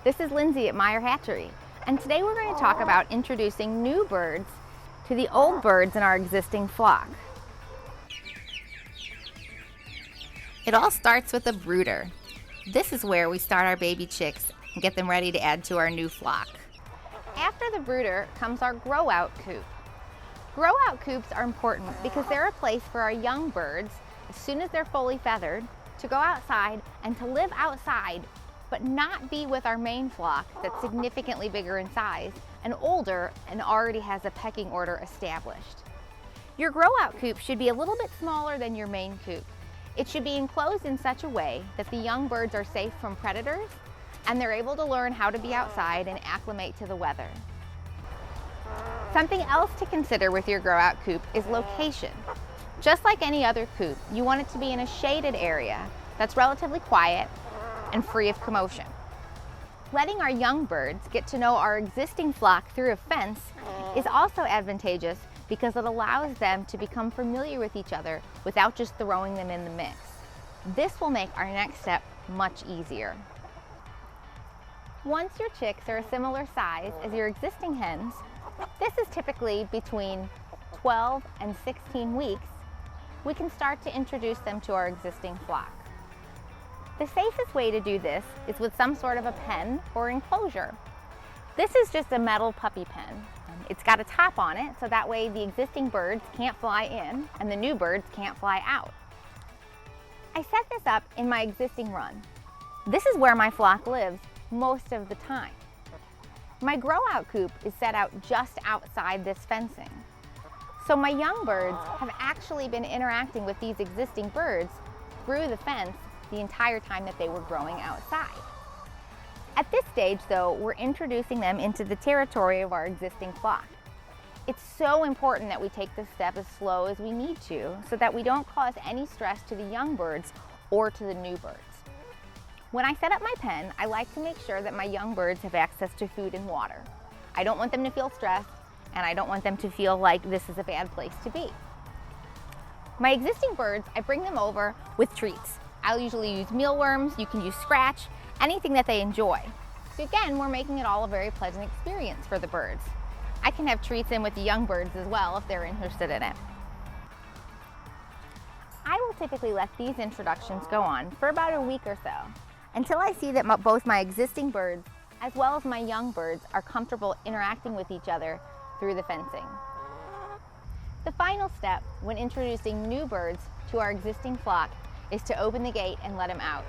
This is Lynsey at Meyer Hatchery, and today we're going to talk about introducing new birds to the old birds in our existing flock. It all starts with a brooder. This is where we start our baby chicks and get them ready to add to our new flock. After the brooder comes our grow-out coop. Grow-out coops are important because they're a place for our young birds, as soon as they're fully feathered, to go outside and to live outside, but not be with our main flock that's significantly bigger in size and older and already has a pecking order established. Your grow-out coop should be a little bit smaller than your main coop. It should be enclosed in such a way that the young birds are safe from predators and they're able to learn how to be outside and acclimate to the weather. Something else to consider with your grow-out coop is location. Just like any other coop, you want it to be in a shaded area that's relatively quiet and free of commotion. Letting our young birds get to know our existing flock through a fence is also advantageous because it allows them to become familiar with each other without just throwing them in the mix. This will make our next step much easier. Once your chicks are a similar size as your existing hens, this is typically between 12 and 16 weeks, we can start to introduce them to our existing flock. The safest way to do this is with some sort of a pen or enclosure. This is just a metal puppy pen. It's got a top on it, so that way the existing birds can't fly in and the new birds can't fly out. I set this up in my existing run. This is where my flock lives most of the time. My grow-out coop is set out just outside this fencing. So my young birds have actually been interacting with these existing birds through the fence the entire time that they were growing outside. At this stage, though, we're introducing them into the territory of our existing flock. It's so important that we take this step as slow as we need to so that we don't cause any stress to the young birds or to the new birds. When I set up my pen, I like to make sure that my young birds have access to food and water. I don't want them to feel stressed, and I don't want them to feel like this is a bad place to be. My existing birds, I bring them over with treats. I'll usually use mealworms, you can use scratch, anything that they enjoy. So again, we're making it all a very pleasant experience for the birds. I can have treats in with the young birds as well if they're interested in it. I will typically let these introductions go on for about a week or so, until I see that both my existing birds as well as my young birds are comfortable interacting with each other through the fencing. The final step when introducing new birds to our existing flock is to open the gate and let them out.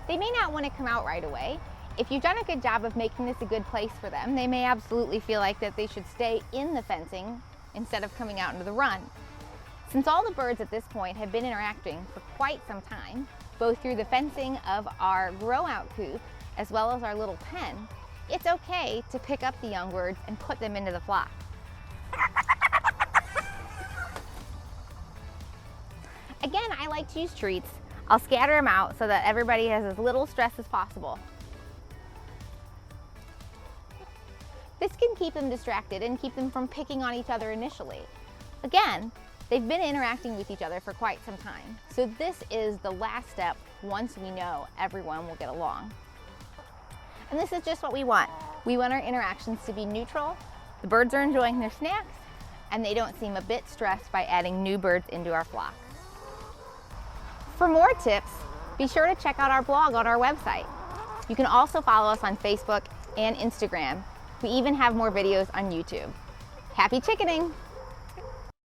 They may not want to come out right away. If you've done a good job of making this a good place for them, they may absolutely feel like that they should stay in the fencing instead of coming out into the run. Since all the birds at this point have been interacting for quite some time, both through the fencing of our grow-out coop as well as our little pen, it's okay to pick up the young birds and put them into the flock. Again, I like to use treats. I'll scatter them out so that everybody has as little stress as possible. This can keep them distracted and keep them from picking on each other initially. Again, they've been interacting with each other for quite some time, so this is the last step once we know everyone will get along. And this is just what we want. We want our interactions to be neutral, the birds are enjoying their snacks, and they don't seem a bit stressed by adding new birds into our flock. For more tips, be sure to check out our blog on our website. You can also follow us on Facebook and Instagram. We even have more videos on YouTube. Happy chickening!